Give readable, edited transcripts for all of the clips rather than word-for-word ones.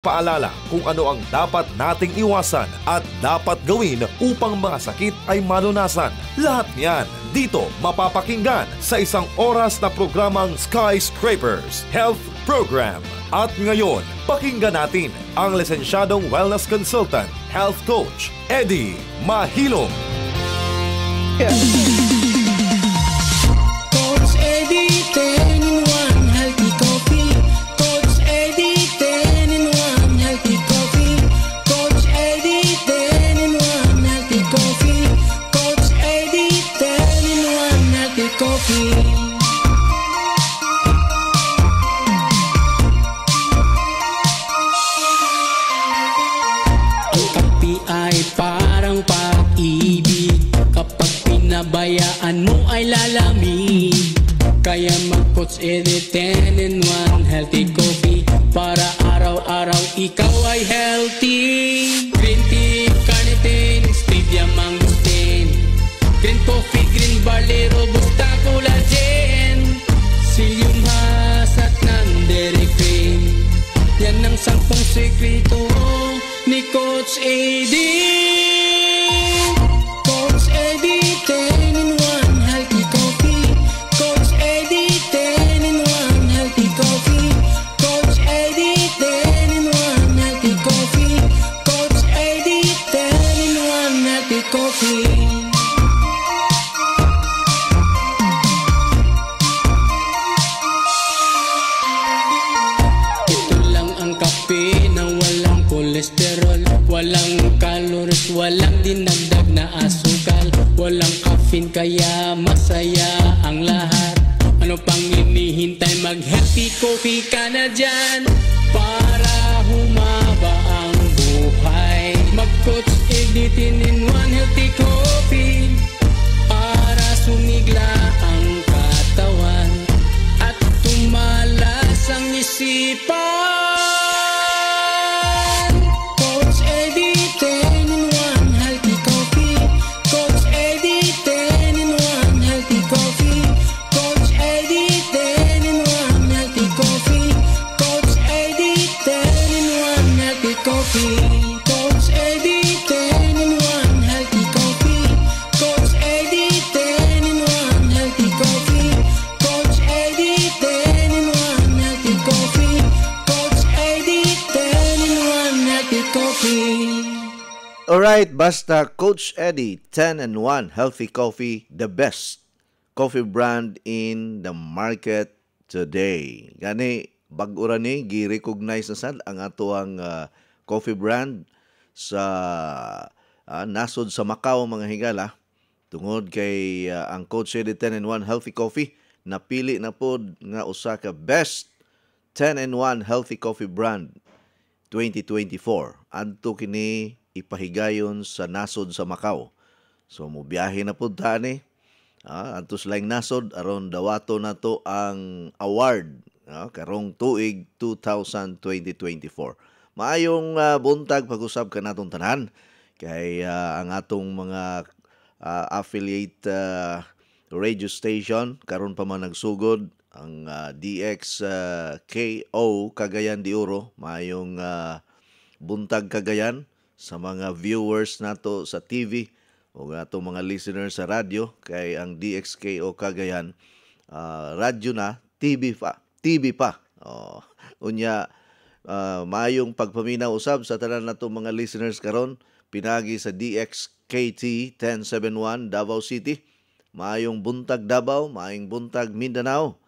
Paalala kung ano ang dapat nating iwasan at dapat gawin upang mga sakit ay malunasan. Lahat niyan dito mapapakinggan sa isang oras na programang Skyscrapers Health Program. At ngayon, pakinggan natin ang lisensyadong wellness consultant, health coach, Eddie Mahilom. Coach Eddie, 10 in 1 healthy coffee. Coach Eddie, 10 in 1 healthy coffee. Coach Eddie, 10 in 1 healthy coffee. Coach Eddie, 10 in 1 healthy coffee. Ay parang pag-ibig, kapag pinabayaan mo ay lalamig. Kaya mag-Coach Eddie 10 in 1 healthy coffee, para araw-araw ikaw ay healthy. Green tea, carnitine, stevia, mangosteen, green coffee, green barley, robusta, collagen, psyllium husk at non-dairy cream. Yan ang 10 sekreto ni Coach Eddie. Coach Eddie, 10 in 1 healthy coffee. Coach Eddie, 10 in 1 healthy coffee. Coach Eddie, 10 in 1 healthy coffee. Coach Eddie, 10 in 1 healthy coffee. Cholesterol, walang calories, walang dinagdag na asukal, walang caffeine, kaya masaya ang lahat. Ano pang hinihintay, mag-healthy coffee ka na dyan para humaba ang buhay. Mag-Coach Eddie 10 in 1 healthy coffee, para sumigla ang katawan at tumalas ang isipan. Coach Eddie, 10 in 1 healthy coffee. Coach Eddie, 10 in 1 healthy coffee. Coach Eddie, 10 in 1 healthy coffee. Coach Eddie, 10 in 1 healthy coffee. Alright, basta Coach Eddie 10 in 1 healthy coffee, the best coffee brand in the market today. Gani bag-ura ni gi-recognize na sad ang ato ang coffee brand sa nasod sa Macau, mga higala, tungod kay ang Coach Eddie 10 in 1 healthy coffee napili na pod nga usa ka best 10 in 1 healthy coffee brand 2024. Adto kini ipahigayon sa nasod sa Macau. So mobiyahe na pod ta ni adto silang nasod aron dawato nato ang award karong tuig 2024. Maayong buntag pag-usab ka natong tanan kay ang atong mga affiliate radio station karon pa man nagsugod ang DXKO Cagayan de Oro. Maayong buntag Cagayan sa mga viewers nato sa TV o atong mga listeners sa radio, kay ang DXKO Cagayan radyo na, TV pa. Unya maayong pagpaminaw usab sa tanan nato mga listeners karon pinagi sa DXKT 1071 Davao City. Maayong buntag Davao, maayong buntag Mindanao,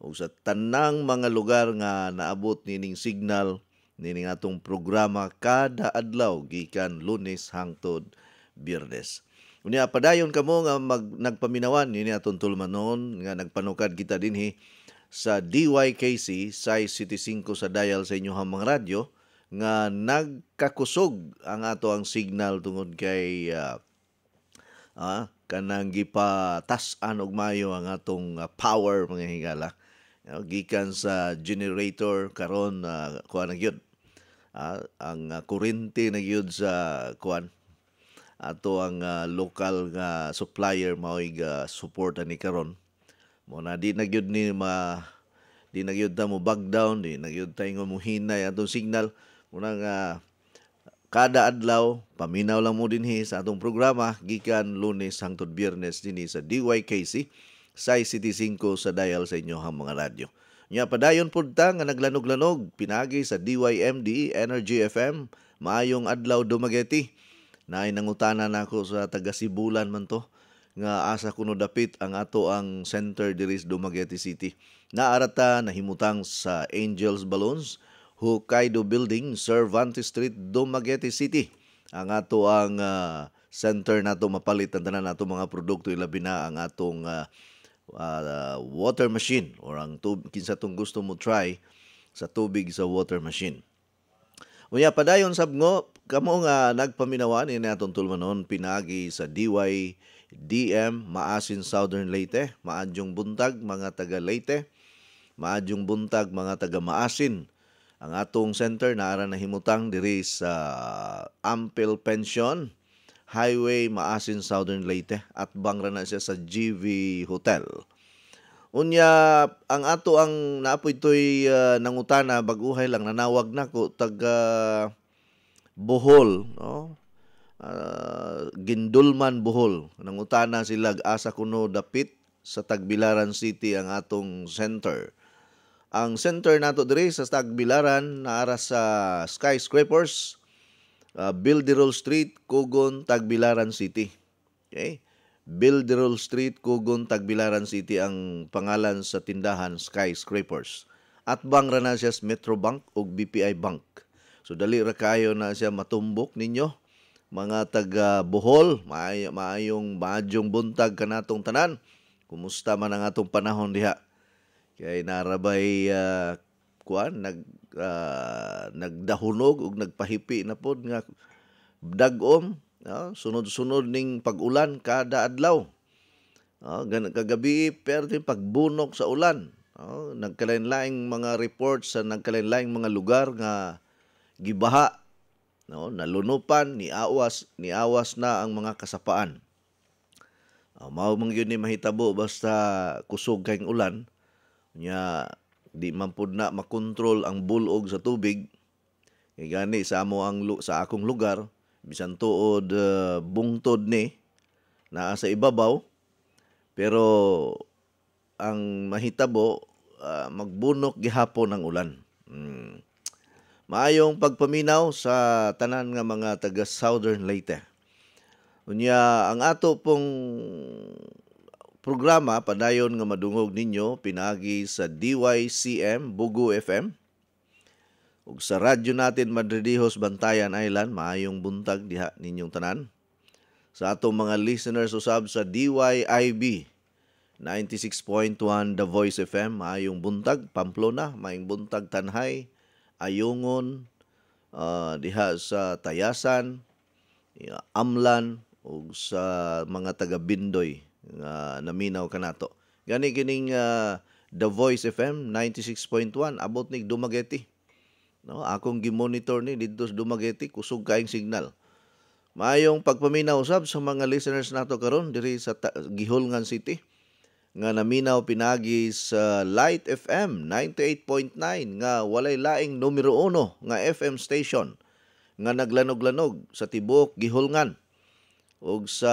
ug sa tanang mga lugar nga naabot nining signal nining atong programa kada adlaw gikan Lunes hangtod Biyernes. Unya padayon kamo nga nagpaminawan nini atong tulmanon nga nagpanukad kita dinhi sa DYKC size City 5 sa dial sa inyong mga radyo nga nagkakusog ang ato ang signal tungod kay kanang gipatas-an og mayo ang atong power, mga higala. Gikan sa generator karon kuan na gyud. Ang kuryente na gyud sa kuan ato ang local nga supplier mao'y support ani karon. Mo na di na gyud ta mo back down, di na gyud tayo mo hinay atong signal. Unang kada adlaw paminaw lang mo dinhi sa atong programa gikan Lunes hangtod Biyernes dinhi sa DYKC sa City 5 sa dial sa inyohang mga radyo. Nya padayon pud ta nga naglanog-lanog pinagi sa DYMD Energy FM. Maayong adlaw Dumaguete. Naay nangutana nako sa taga Sibulan man to nga asa kuno dapit ang ato ang center diri sa Dumaguete City. Naarata nahimutang sa Angels Balloons, Hokkaido Building, Cervantes Street, Dumaguete City. Ang ato ang center nato mapalit ang tanan nato mga produkto ilabi na ang atong water machine or ang kinsa tong gusto mo try sa tubig sa water machine. Unya padayon sabngo kamo nga nagpaminawan ini atong tulmanon pinagi sa DYDM Maasin Southern Leyte, maadjong buntag mga taga Leyte, maadjong buntag mga taga Maasin. Ang atong center naara na himutang diri sa Ampel Pension, Highway Maasin Southern Leyte at bangra na siya sa GV Hotel. Unya ang ato ang naapoy toy nangutana baguhay lang nanawag nako taga Bohol, no? Gindulman Bohol. Nangutana sila asa kuno dapit sa Tagbilaran City ang atong center. Ang center nato diri sa Tagbilaran naara sa Skyscrapers, Bilderol Street, Kugon, Tagbilaran City. Okay? Bilderol Street, Kugon, Tagbilaran City ang pangalan sa tindahan Skyscrapers. At bangra na siya sa Metrobank o BPI Bank. So dali ra kayo na siya matumbok ninyo. Mga taga Bohol, maayong buntag kanatong tanan. Kumusta man ang atong panahon diha? Kay narabay nagdahunog ug nagpahipi na pod nga dagom, sunod-sunod ning pag-ulan kada adlaw. Kagabi perti pagbunok sa ulan. Nagkalain-laing mga reports sa nagkalain-laing mga lugar nga gibaha, nalunupan, niawas na ang mga kasapaan. Mao man gyud ni mahitabo basta kusog kayong ulan. Nya di man pud na makontrol ang bulog sa tubig. Kay gani sa akong lugar bisan tuod bungtod ni naa sa ibabaw pero ang mahitabo magbunok gihapon ang ulan. Maayong pagpaminaw sa tanan nga mga taga Southern Leyte. Unya ang ato pong programa padayon nga madungog ninyo pinagi sa DYCM Bugo FM ug sa radyo natin Madridijos Bantayan Island. Maayong buntag diha ninyong tanan. Sa atong mga listeners usab sa DYIB 96.1 The Voice FM, maayong buntag Pamplona, maayong buntag Tanhay, Ayungon, diha sa Tayasan, Amlan ug sa mga taga Bindoy nga naminaw kanato. Gani kining The Voice FM 96.1 abot nig Dumaguete. No, akong gi-monitor ni didto sa Dumaguete, kusog kaayong signal. Maayong pagpaminaw usab sa mga listeners nato karon diri sa Gihulngan City nga naminaw pinagi sa Light FM 98.9 nga walay laing numero 1 nga FM station nga naglanog-lanog sa tibuok Gihulngan ug sa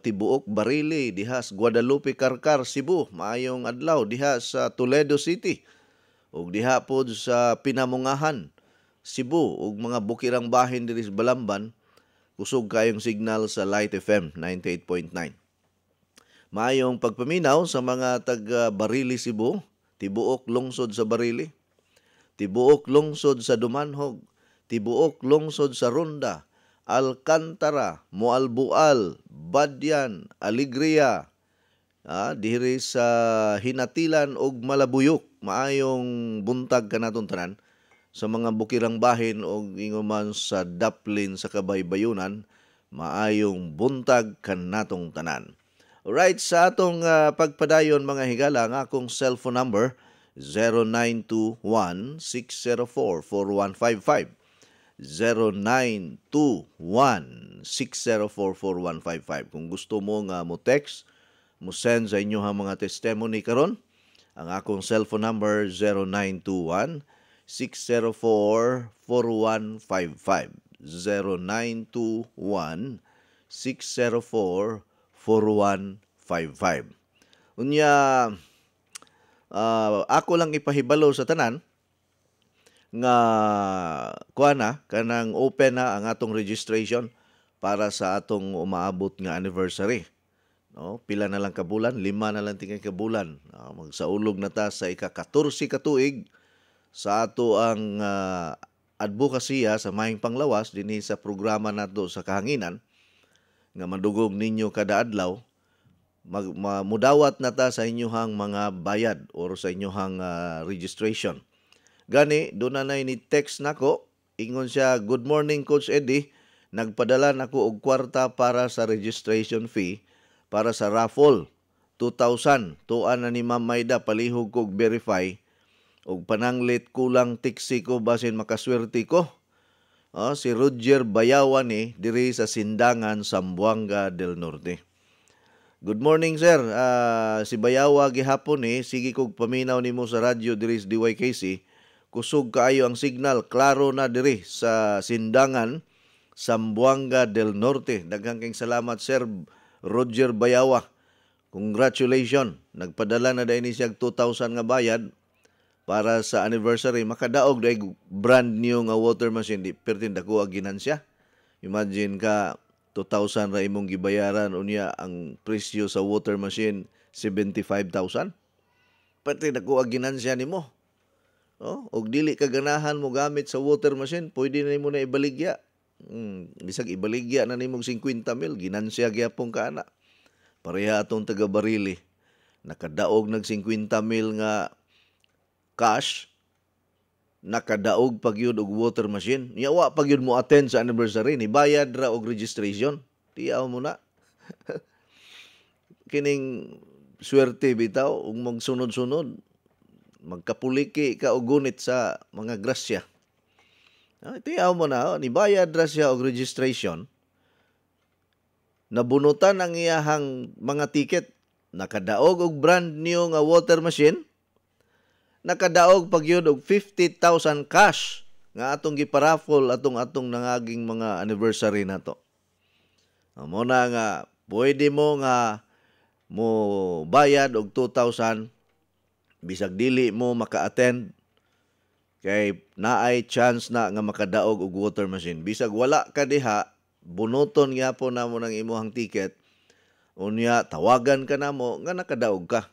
tibuok Barili diha sa Guadalupe, Carcar, Cebu. Maayong adlaw diha sa Toledo City ug diha pod sa Pinamungahan, Cebu ug mga bukirang bahin diri sa Balamban. Kusog kayong signal sa Light FM 98.9. Maayong pagpaminaw sa mga taga Barili, Cebu, tibuok lungsod sa Barili, tibuok lungsod sa Dumanhog, tibuok lungsod sa Ronda, Alcantara, Moalbual, Badyan, Alegria, diri sa Hinatilan ug Malabuyok. Maayong buntag kanaton tanan sa mga bukirang bahin ug inguman sa Daplin sa Kabaybayunan. Maayong buntag kanatong tanan. Alright, sa atong pagpadayon mga higala, ang akong cellphone number 0921-604-4155. 0921-604-4155. Kung gusto mo nga mo text, mo send sa inyo mga testimony karon, ang akong cellphone number 0921-604-4155. 0921-604-4155. Unya, ako lang ipahibalo sa tanan nga kuana kanang open na ang atong registration para sa atong umaabot nga anniversary. No, pila na lang ka bulan, 5 na lang tingay ka bulan. Magsaulog na ta sa ika-14 ka tuig sa ato ang advokasya sa Mahing Panglawas dinhi sa programa nato sa kahanginan nga madugog ninyo kada adlaw. Mudawat na ta sa inyohang mga bayad or sa inyohang registration. Gani, doon na ni text nako, ingon siya, "Good morning Coach Eddie, nagpadala nako og kwarta para sa registration fee para sa raffle 2,000. Tuan na ni Ma'am Maida palihog kog verify og pananglit kulang tiksi ko basin makaswerte ko." Si Roger Bayawan diri sa Sindangan, Zamboanga del Norte. Good morning sir. Si Bayawa gihapon sige kog paminaw nimo sa radyo diri sa DYKC. Kusog kaayo ang signal, klaro na diri sa Sindangan, Zamboanga del Norte. Daghang kayong salamat Sir Roger Bayawa. Congratulations. Nagpadala na dahil siya 2,000 nga bayad para sa anniversary. Makadaog dahil brand new nga water machine. Di pertin dako ang ginansya. Imagine ka, 2,000 ra imong gibayaran. Unya ang presyo sa water machine, 75,000. Pertin dako ang ginansya ni mo. Og dili ka ganahan mo gamit sa water machine, pwede na mo na ibaligya. Bisag ibaligya na nimong 50,000, ginansya gyapon ka ana. Pareha atong taga Barili, nakadaog nag 50,000 nga cash, nakadaog pagyud og water machine. Yawa pagyud mo attend sa anniversary, ni bayad ra og registration. Tiyaw mo na. Kining swerte bitaw ug magsunod-sunod. Magkapuliki ka og gunit sa mga grasya. Tiyaw mo na, nibayad ra siya og registration. Nabunutan ang iyahang mga ticket. Nakadaog og brand new nga water machine. Nakadaog pagyud og 50,000 cash nga atong giparaffle atong nangaging mga anniversary nato. Amo na nga pwede mo nga mo bayad og 2,000 bisag dili mo maka-attend kay naay chance na nga makadaog og water machine. Bisag wala ka diha, bunuton gyapon namo ng imuhang ticket. Unya tawagan ka namo nga nakadaog ka.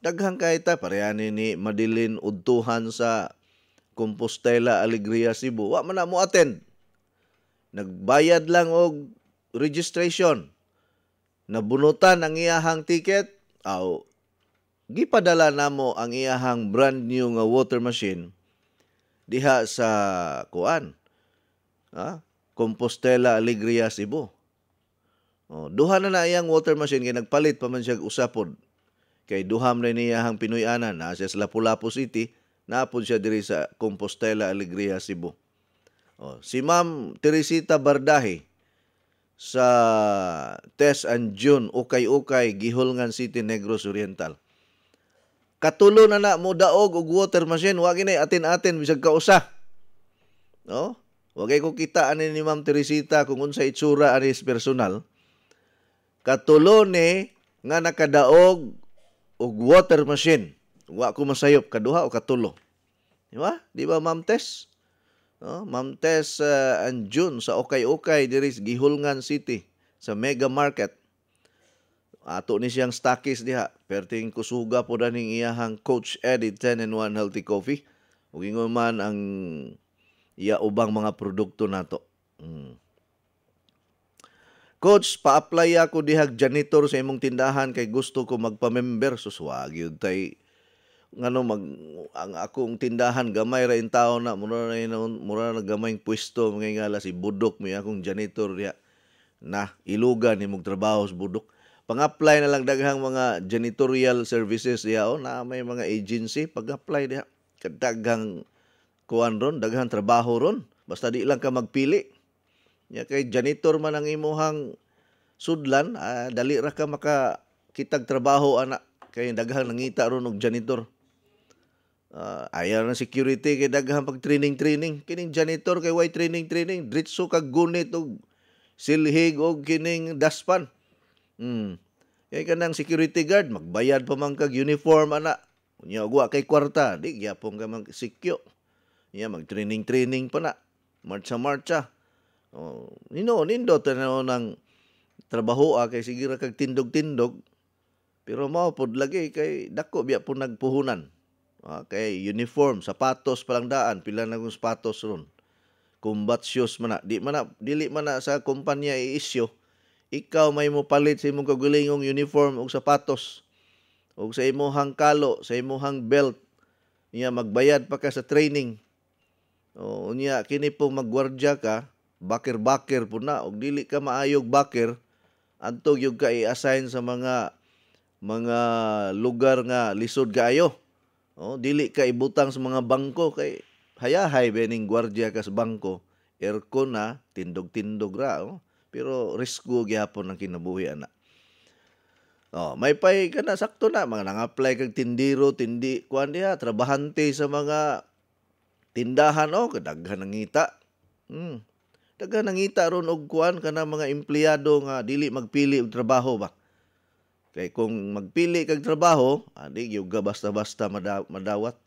Daghang kay ta pareha ni Madilin Udtuhan sa Compostela, Alegria, Cebu. Wa man na mo attend. Nagbayad lang og registration. Nabunutan ang iyahang ticket. Gipadala namo ang iyahang brand new nga water machine diha sa Compostela, Alegria, Cebu. Duha na iyang water machine kay nagpalit pa man siya usapod. Kay duham na niyahang Pinoy-anan na sa Lapu-Lapu City, naapod siya diri sa Compostela, Alegria, Cebu. Si Ma'am Teresita Bardahe sa Tess and June, Ukay-Ukay, Gihulngan City, Negros Oriental. Katulo na mo daog og water machine, wa ginay atin-atin bisag kausa. Wagay ko kita ani ni Ma'am Teresita kung unsa itsura anis personal. Katulo ni nga nakadaog og water machine. Wa ko masayop kaduha o katulo. Di ba Ma'am Tess? Ma'am Tess and June sa Ukay-Ukay diri sa Gihulngan City sa Mega Market. Ato ni siyang stockist diha. Perting kusuga po daning iyahang Coach Eddie 10-in-1 Healthy Coffee. Ug ingon man ang iya ubang mga produkto nato. Coach, pa-apply ako dihag janitor sa imong tindahan kay gusto ko magpa-member. Suswag yun tay ang akong tindahan gamay ra in taon na mura na gamay pwesto mga ngala si Budok may akong janitor diha. Na ilugan nimong trabaho sa Budok. Pang-apply na lang daghang mga janitorial services diha na may mga agency pag-apply diha. Daghang kuan ron, daghang trabaho ron. Basta di lang ka magpili. Kay janitor man ang imuhang sudlan, dali ra ka makakitag trabaho ana kay daghang nangita ron og janitor. Ayaw ng security kay daghang pag training. Kining janitor kay way training. Dritso kag gunit og silhig og kining daspan. Kay kanang security guard magbayad pa man kag uniform ana. Unya wa kay kwarta, di gyapon ka man sikyo. Nya mag-training pa na. Marcha. Nindot na ng trabaho kay sige ra kag tindog. Pero mao pod lagi kay dako biya po nagpuhunan. Kay uniform, sapatos palang daan, pila na kong sapatos ron. Combat shoes man na. Dili man na sa kumpanya i-issue. Ikaw may mo palit sa imong kagulingong uniform o sapatos. O sa imong kalo, sa imong belt. Niya magbayad pa ka sa training. O niya kini po magwardya ka, bakir po na. O dili ka maayog bakir, antog yung ka i-assign sa mga lugar nga lisod kaayo. Dili ka ibutang sa mga bangko kay hayahay bening gwardiya ka sa bangko, aircon na tindog ra. Pero risko gyapon ang kinabuhi ana. May pay kana sakto na mga nang-apply kag tindiro, kuan diha trabahante sa mga tindahan kadaghan ng ngita. Daghan ng ngita ron og kuan kana mga empleyado nga dili magpili og trabaho ba. Kay kung magpili kag trabaho, di gyud basta-basta madawat.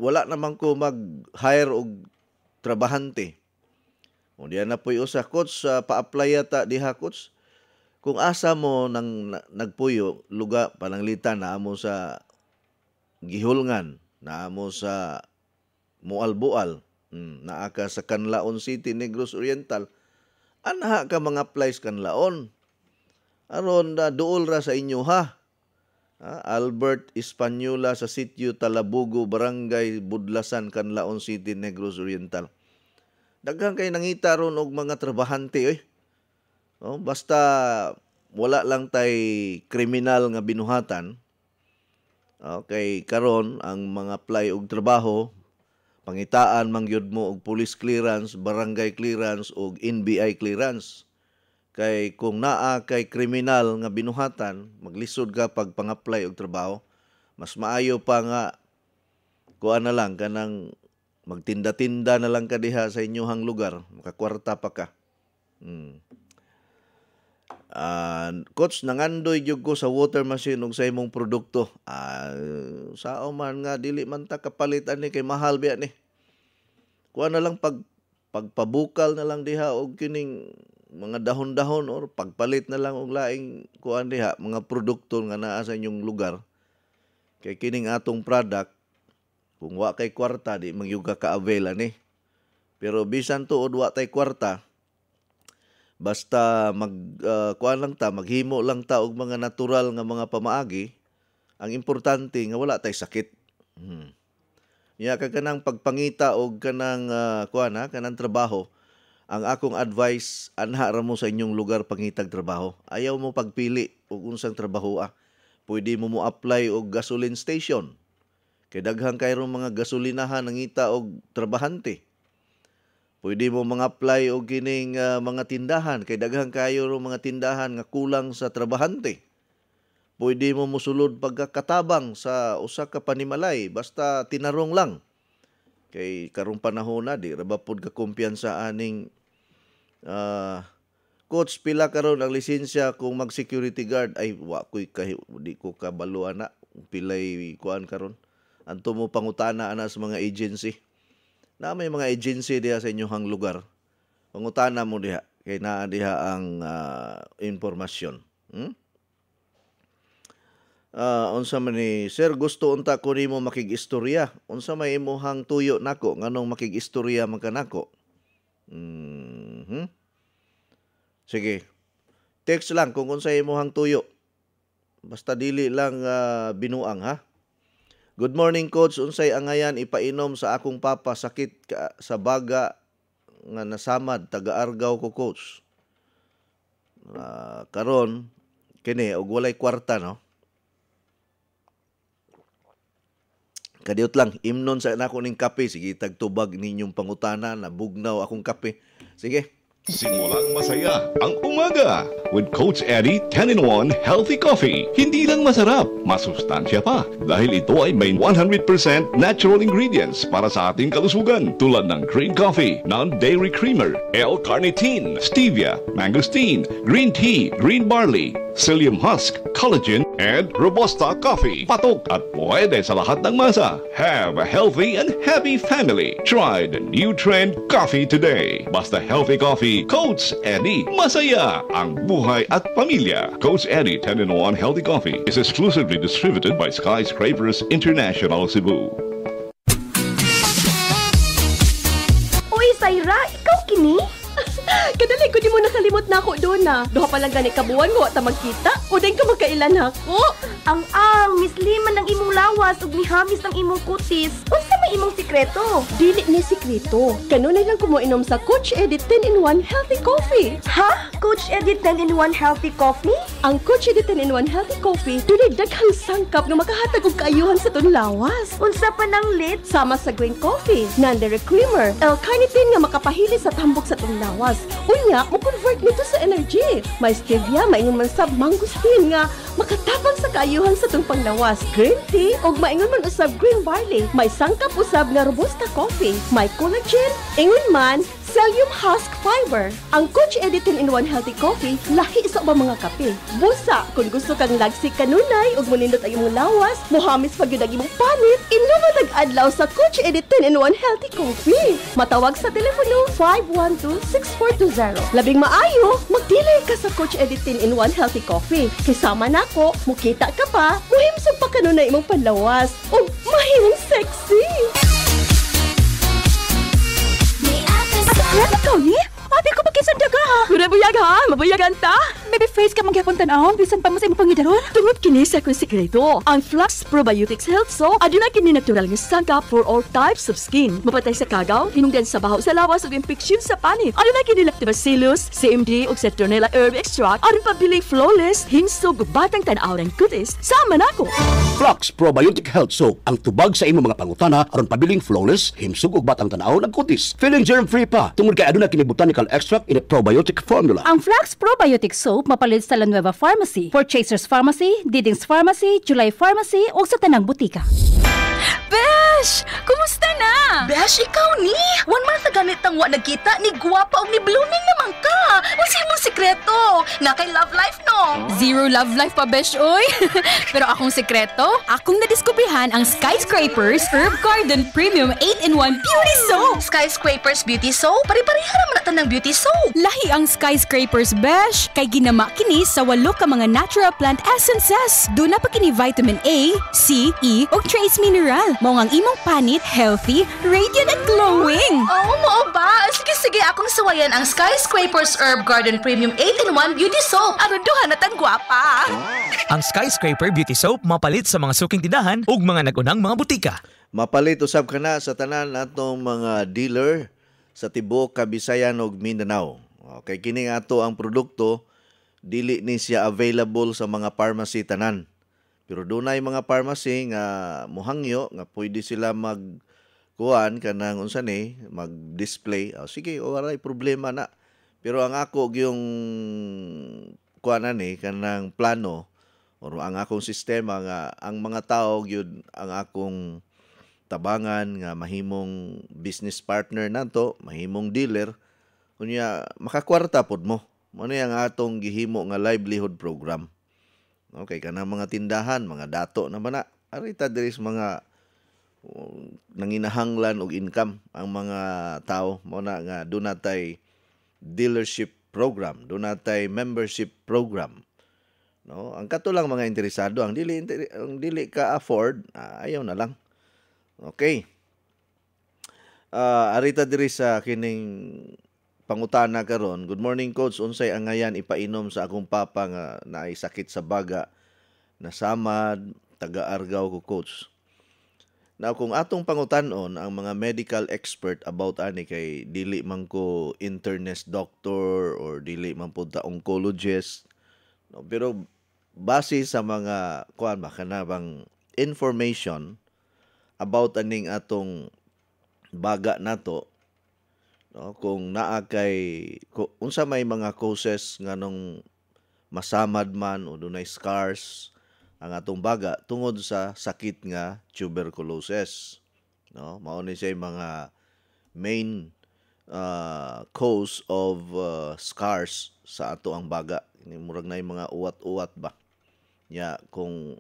Wala naman ko mag-hire og trabahante. O diyan na po'y usa coach pa-apply ta diha coach. Kung asa mo nang nagpuyo lugar pananglitan na amo sa Gihulngan, na amo sa Mualbual, naa ka sa Canlaon City, Negros Oriental, anha ka mga apply sa Canlaon. Aron duol ra sa inyo ha. Albert Espanola sa sitio Talabugo, Barangay Budlasan, Canlaon City, Negros Oriental. Daghang kay nangita ron og mga trabahante basta wala lang tay kriminal nga binuhatan. Okay, karon ang mga apply og trabaho, pangitaan man gyud mo og police clearance, barangay clearance og NBI clearance. Kay kung naa kay kriminal nga binuhatan, maglisod ka pag pang-apply og trabaho, mas maayo pa nga kuan na lang kanang magtinda-tinda na lang ka diha sa inyohang lugar, makakwarta pa ka. Coach, nangandoy jud ko sa water machine og sa imong produkto. Sao man nga dili man ta kapalit ani kay mahal biya ni. Kuan na lang pagpabukal na lang diha og kining mga dahon-dahon or pagpalit na lang og laing kuan diha mga produkto nga naa sa inyong lugar. Kay kining atong product kung wa kay kwarta di magyuga ka-avail ani. Pero bisan tuod wa tay kwarta, basta kuan lang ta, maghimo lang ta og mga natural nga mga pamaagi, ang importante nga wala tay sakit. Ya kanang pagpangita og kanang kanang trabaho, ang akong advice, anha ra mo sa inyong lugar pangitag trabaho. Ayaw mo pagpili og unsang trabaho. Pwede mo apply og gasoline station. Kay daghang kayong mga gasolinahan nangita og trabahante. Pwede mo apply og kining mga tindahan. Kay daghang kayo mga tindahan nga kulang sa trabahante. Pwede mo musulod pagkakatabang sa usa ka panimalay basta tinarong lang. Kay karong panahon na di ra pod ka kumpiyansa aning coach, pila karon ang lisensya kung mag-security guard. Ay wa koy di ko kabalo ana pilay kuan karon. Anto mo pangutana ana sa mga agency. Na may mga agency diha sa inyong lugar. Pangutana mo diha kay naa diha ang impormasyon. Unsa man ni sir, gusto unta ko nimo makig-istorya. Unsa may imong tuyo nako nganong makig-istorya man kanako? Sige. Text lang kung unsa imong tuyo. Basta dili lang binuang ha. Good morning coach, unsay angayan ipainom sa akong papa, sakit sa baga nga nasamad, taga-Argao ko coach. Karon kini og walay kwarta no. Kadiot lang, imnon sa nako ning kape. Sige, tagtubag ninyong pangutana, nabugnaw akong kape. Sige, Simulang masaya ang umaga with Coach Eddie 10-in-1 Healthy Coffee. Hindi lang masarap, masustansya pa dahil ito ay may 100% natural ingredients para sa ating kalusugan tulad ng green coffee, non-dairy creamer, L-carnitine, stevia, mangosteen, green tea, green barley, psyllium husk, collagen, and Robusta coffee. Patok at pwede sa lahat ng masa. Have a healthy and happy family. Try the new trend coffee today. Basta healthy coffee, Coach Eddie. Masaya ang buhay at pamilya. Coach Eddie 10-in-1 Healthy Coffee is exclusively distributed by Skyscrapers International Cebu. Uy, Syra, ikaw kini? Kadali ko di mo nakalimot na ako doon na. Duha pa lang gani kabuan mo ta magkita. O din ka magkailan ako. Ang misliman ng imong lawas ug mihamis ng imong kutis. Unsa may imong sikreto? Dili ni sikreto. Kanunay lang ko mo inom sa Coach Eddie 10-in-1 Healthy Coffee. Ha? Coach Eddie 10-in-1 Healthy Coffee? Ang Coach Eddie 10-in-1 Healthy Coffee dili daghang sangkap nga makahatag og kaayuhan sa tun lawas. Unsa pa nang lit? Sama sa green coffee, non-dairy creamer, L-carnitine nga makapahili sa tambok sa tun lawas. Unya, mo-convert nito sa energy. May stevia, maingon man sab mangosteen nga makatapang sa kaayuhan sa tong panglawas. Green tea, ug maingon man usab green barley. May sangkap usab nga robusta coffee. May collagen, ingon man psyllium husk fiber. Ang Coach Eddie 10-in-1 Healthy Coffee, lahi sa ubang mga kape. Busa, kung gusto kang lagsik kanunay ug munindot ang imong lawas, mohamis pag yun ang imong panit, inuman nag-adlaw sa Coach Eddie 10-in-1 Healthy Coffee. Matawag sa telepono 512-6420. Labing maayo, magdilay ka sa Coach Eddie 10-in-1 Healthy Coffee. Kasama nako, mukita ka pa, muhimsog pa kanunay imong panlawas. Ug mahimong sexy. Ano ikaw ni? Ate ko magkisanda ka ha? Mabuyag ha? Mabuyagan ta? Baby face ka magyapon tanawon, bisan pa mo sa imong pangidaron. Tungod kini sa akong sikreto. Ang Flux Probiotics Health Soap, aduna kini natural nga sangkap for all types of skin. Mapatay sa kagaw, hinungdan sa baho sa lawas ug infection sa panit. Aduna kini Lactobacillus, CMD ug Citronella herb extract, aron pabiling flawless, hinsog ug batang tan-aw ng kutis. Sama nako. Flux Probiotic Health Soap, ang tubag sa imong mga pangutana aron pabiling flawless, himsog ug batang tan-aw ng kutis. Feeling germ-free pa tungod kay aduna kini botanical extract in a probiotic formula. Ang Flux Probiotic Soap mapalit sa La Nueva Pharmacy, Purchasers Pharmacy, Didings Pharmacy, July Pharmacy ug sa tanang butika. Besh! Kumusta na? Besh, ikaw ni? 1 month na ganitang wa nagkita, ni guwapa o ni blooming naman ka. What's imong sikreto? Na kay love life, no? Zero love life pa, Besh, oy. Pero akong sikreto, akong nadiskubrihan ang Skyscrapers Herb Garden Premium 8-in-1 Beauty Soap. Skyscrapers Beauty Soap? Pari-parihan naman natin ng beauty soap. Lahi ang Skyscrapers, Besh. Kay ginama kini sa 8 ka mga natural plant essences. Doon na pa kini vitamin A, C, E, o trace mineral. Mao ang imong panit healthy, radiant at glowing. Oh, mo ba? Sige, akong sawayan ang Skyscrapers Herb Garden Premium 8-in-1 Beauty Soap. Aron duha na tang gwapa. Ang Skyscraper Beauty Soap mapalit sa mga suking tindahan ug mga nagunang mga butika. Mapalit usab ka na sa tanan atong mga dealer sa tibuok Kabisayan ug Mindanao. Okay, kini ato ang produkto, dili ni siya available sa mga pharmacy tanan. Pero dunay mga pharmacy nga muhangyo nga pwede sila magkuhan kanang unsa ni mag-display. Sige, waray problema na. Pero ang ako yung kuhanan ni kanang plano o ang akong sistema nga ang mga tao gyud ang akong tabangan nga mahimong business partner nato, mahimong dealer, kunya makakwarta pod mo. Mao ni ang atong gihimo nga livelihood program. Okay, kanang mga tindahan, mga dato naman na. Arita diri mga nanginahanglan og income ang mga tao. Mao na nga doon natay dealership program, doon natay membership program. No, ang kato lang mga interesado, ang dili ka afford, ayaw na lang. Okay. Arita diri sa kining pangutana karon. Good morning, coach. Unsay angayan ipainom sa akong papa nga naay sakit sa baga, nasamad, taga-Argao ko, coach. Now, kung atong pangutanon ang mga medical expert about ani kay dili man ko internist doctor or dili man pud ta oncologist. No, pero base sa mga kuan ba kanabang information about aning atong baga nato, No, kung naa kay unsa may mga causes nganong masamad man o dunay scars ang atong baga tungod sa sakit nga tuberculosis. No, mao ni siya mga main cause of scars sa ato ang baga. Murag na yung mga uwat-uwat ba. Ya, kung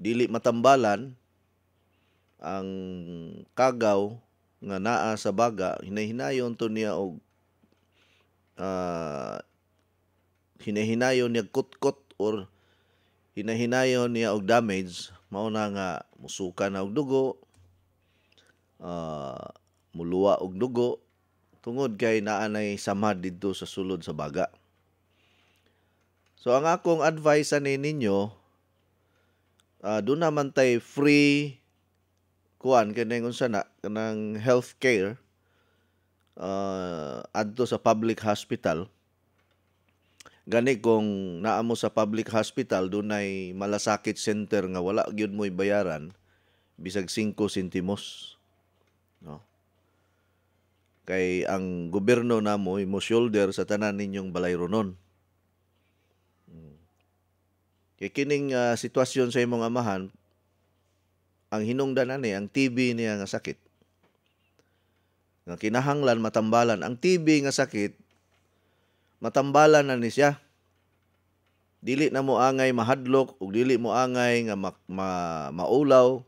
dili matambalan ang kagaw nga naa sa baga, hinahinayon to niya og hinahinayon niya kutkot or hinahinayon niya og damage, mao na nga musuka na og dugo, muluwa og dugo tungod kay naa nay samad didto sa sulod sa baga. So ang akong advice ani ninyo, doon naman tay free kuan kanang unsa na kanang healthcare adto sa public hospital. Gani kung naa mo sa public hospital dunay malasakit center nga wala gyud mo'y bayaran bisag 5 sentimos. No? Kay ang gobyerno namo mo shoulder sa tanan ninyong balayronon. Kay kining sitwasyon sa imong amahan, ang hinungdan ani ang TB niya nga sakit. Nga kinahanglan matambalan ang TB nga sakit, matambalan na ni siya. Dili na mo angay mahadlok ug dili mo angay nga maulaw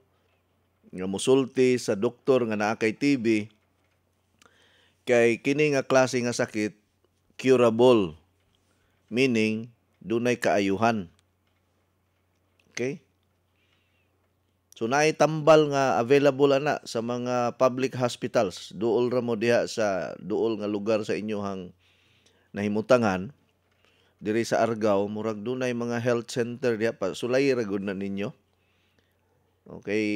nga musulti sa doktor nga naa kay TB. Kay kini nga klase nga sakit curable, meaning dunay kaayuhan. Okay? So naay tambal nga available ana sa mga public hospitals. Duol ra mo diha sa duol nga lugar sa inyohang nahimutangan. Diri sa Argao, murag dunay mga health center diha pa. Sulay ra gud na ninyo. Okay,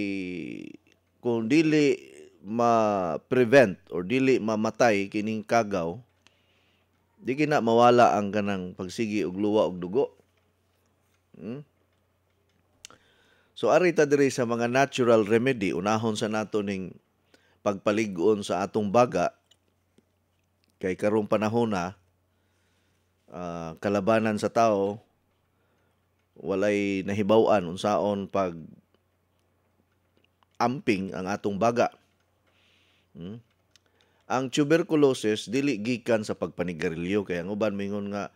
kung dili ma-prevent or dili mamatay kining kagaw, di gina mawala ang kanang pagsigi og luwa og dugo. So ari ta diri sa mga natural remedy, unahon sa nato ning pagpalig-on sa atong baga kay karong panahon na kalabanan sa tao walay nahibaw-an unsaon pag amping ang atong baga. Ang tuberculosis dili gikan sa pagpanigarilyo kay ang uban mingon nga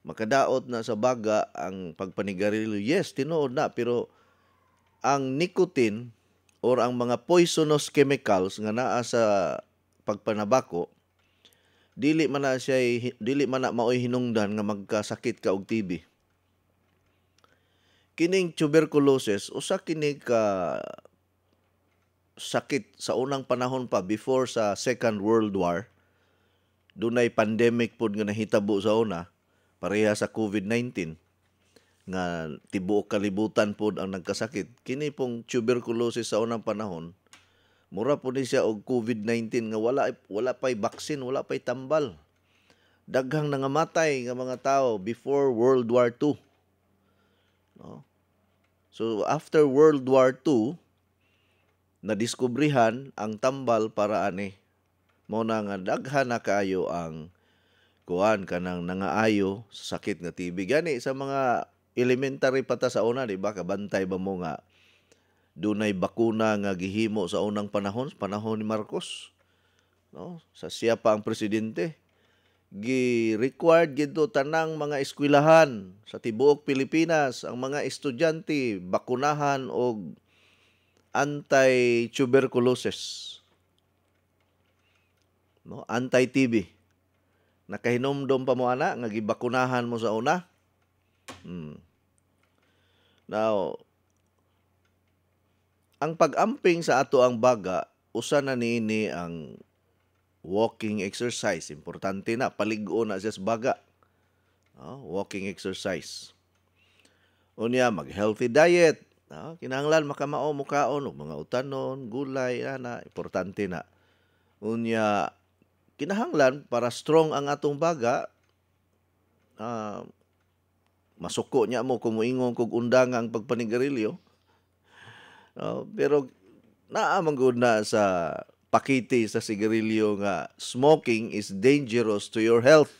makadaot na sa baga ang pagpanigarilyo. Yes, tinuod na, pero ang nicotine or ang mga poisonous chemicals nga naa sa pagpanabako dili man na maoy hinungdan nga magkasakit ka og TB. Kining tuberculosis usa kini ka sakit sa unang panahon pa before sa Second World War. Dunay pandemic pod nga nahitabo sa una pareha sa COVID-19 nga tibuok kalibutan pod ang nagkasakit. Kini pong tuberculosis sa unang panahon, mura po ni siya og COVID-19 nga wala pay baksin, wala pay tambal. Daghang nangamatay nga mga tao before World War II. No? So after World War II, nadiskubrihan ang tambal para ani. Mao na nga daghan na kaayo ang kuan kanang nangaayo sa sakit nga TB. Gani sa mga elementary pata sa una, di ba? Kabantay ba mo nga dunay bakuna nga gihimo sa unang panahon ni Marcos. No? Sa siya pa ang presidente. Gi-required gito tanang mga eskwelahan sa tibuok Pilipinas ang mga estudyante bakunahan og anti-tuberculosis. No? Anti-TB. Nakahinomdom pa mo ana nga gibakunahan mo sa una. Now, ang pag-amping sa ato ang baga, usa na niini ang walking exercise. Importante na, palig-o na siya sa baga. Walking exercise. Unya, mag-healthy diet. Kinahanglan makamao mukaon og mga utanon, gulay, importante na. Unya, kinahanglan para strong ang atong baga, masuko niya mo kung moingon kog undangang pagpanigarilyo. Pero naamang gud na sa pakiti sa sigarilyo nga smoking is dangerous to your health.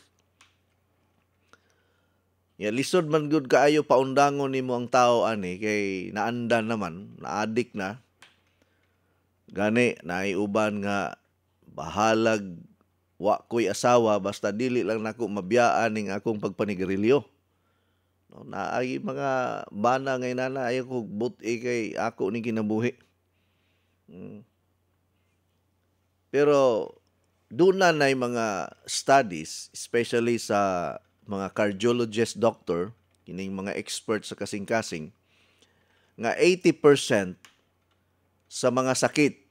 Ya lisod man gud kaayo paundangon nimo ang tao ani kay naandan naman, naadik na. Gani naiuban nga bahalag wa ko'y asawa basta dili lang nako mabiyaan ning akong pagpanigarilyo. No, naay mga bana ngay nana ayo ko buti kay ako ni kinabuhi. Pero doon na mga studies, especially sa mga cardiologist doctor, kining mga expert sa kasing-kasing, nga 80% sa mga sakit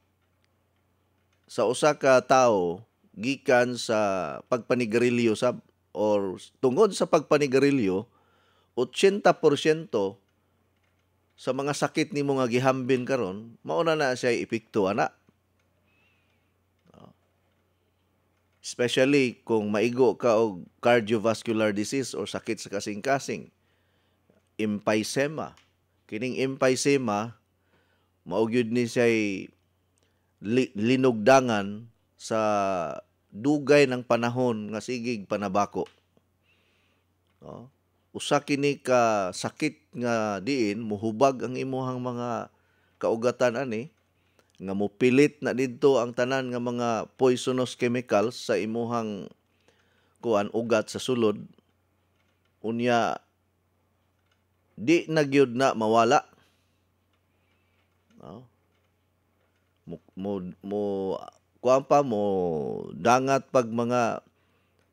sa usa ka tawo gikan sa pagpanigarilyo or tungod sa pagpanigarilyo, 80% sa mga sakit nimo nga gihambin karon, mauna na siya epekto ana. Especially kung maigo ka og cardiovascular disease or sakit sa kasing-kasing. Emphysema. Kining emphysema, mao gyud ni siya'y linugdangan sa dugay ng panahon nga sigig panabako. Usa kini ka sakit nga diin muhubag ang imuhang mga kaugatan ani, nga mopilit na didto ang tanan nga mga poisonous chemicals sa imuhang ugat sa sulod, unya di na gyud na mawala. Mo dangat pag mga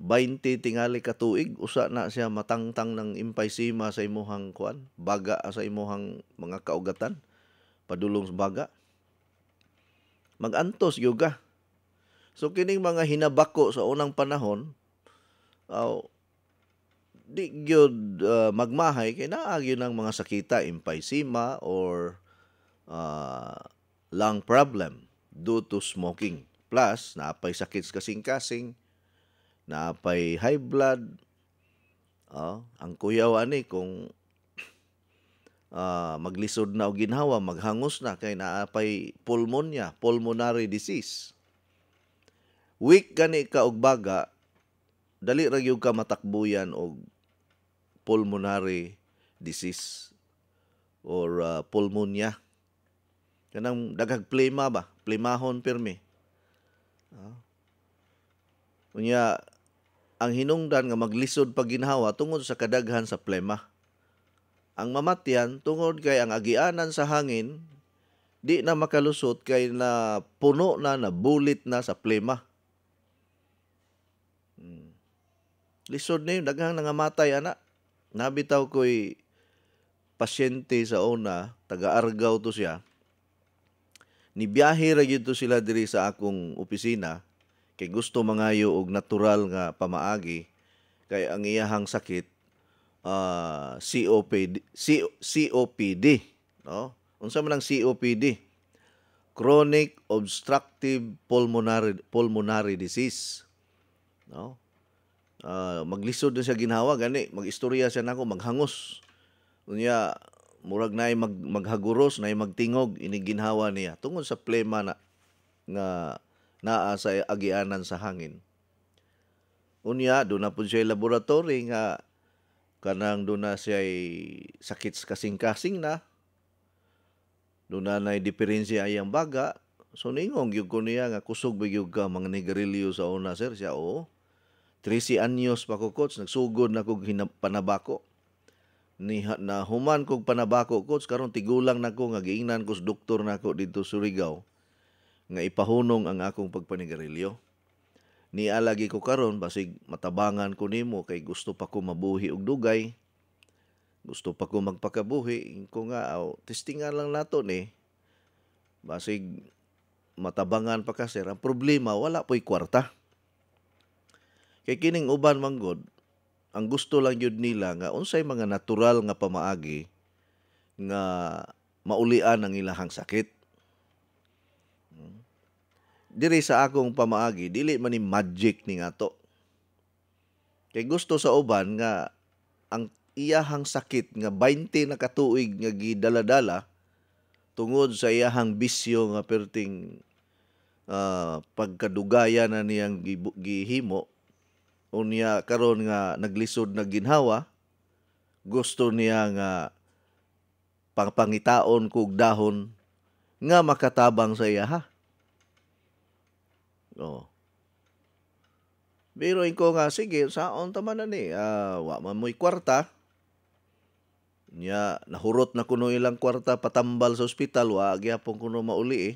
20 tingali ka tuig, usa na siya matangtang ng emphysema sa imuhang baga sa imuhang mga kaugatan, padulong sa baga. Mag-antos gyud ka. So kining mga hinabako sa unang panahon, di gyud magmahay kay naa gyud ng mga sakita, emphysema or lung problem due to smoking. Plus, naapay sakit sa kasing-kasing, naapay high blood. Ang kuyaw ani kung maglisod na o ginhawa, maghangos na kay naapay pulmonya, pulmonary disease. Weak gani ka og baga, dali ra gyud ka matakbuyan og pulmonary disease or pulmonya. Kanang daghag plema ba? Plemahon pirmi. Unya ang hinungdan nga maglisod pag ginhawa tungod sa kadaghan sa plema. Ang mamatyan tungod kay ang agianan sa hangin di na makalusot kay na puno na bulit na sa plema. Lisod na yun, daghang nangamatay ana. Nabitaw ko'y pasyente sa una, taga-Argao to siya. Nibiyahe ra gyud to sila diri sa akong opisina kay gusto mangayo og natural nga pamaagi kay ang iyahang sakit COPD, no? Unsa man ang COPD? Chronic obstructive pulmonary disease, no? Maglisod na siya ginhawa gani, magistorya siya nako, maghangos. Unya murag naay maghaguros, naay magtingog ini ginhawa niya tungod sa plema na nga naa sa agianan sa hangin. Unya do na pud siya laboratory nga kanang do na siya sakit kasing-kasing na. Do na nay diferensya ayang baga. So ningong gyud ko niya nga kusog ba gyud ka mga nigarilyo sa una, sir? Siya 13 anyos pa ko, coach, nagsugod na kog panabako. Na human kog panabako, coach, karon tigulang nako nga giingnan ko sa doktor nako dito sa Surigao nga ipahunong ang akong pagpanigarilyo. Nialagi ko karon basig matabangan ko nimo kay gusto pa ko mabuhi og dugay. Gusto pa ko magpakabuhi ko nga testingan lang nato ni. Basig matabangan pa ka, sir. Ang problema wala po'y kwarta. Kay kining uban manggod, ang gusto lang yun nila nga unsay mga natural nga pamaagi nga maulian ang ilahang sakit. Diri sa akong pamaagi, dili man ni magic ni ngato. Kay gusto sa uban nga ang iyahang sakit nga 20 na katuig nga gidala-dala tungod sa iyahang bisyo nga perting pagkadugaya na niyang gihimo, unya karon nga naglisod na ginhawa, gusto niya nga pangpangitaon kog dahon nga makatabang sa iya ha. Oh. Biruin ko nga, sige, saon taman na ni, wa man mo'y kwarta. Nya, nahurot na kuno ilang kwarta patambal sa ospital, wa gyapon kuno mauli eh.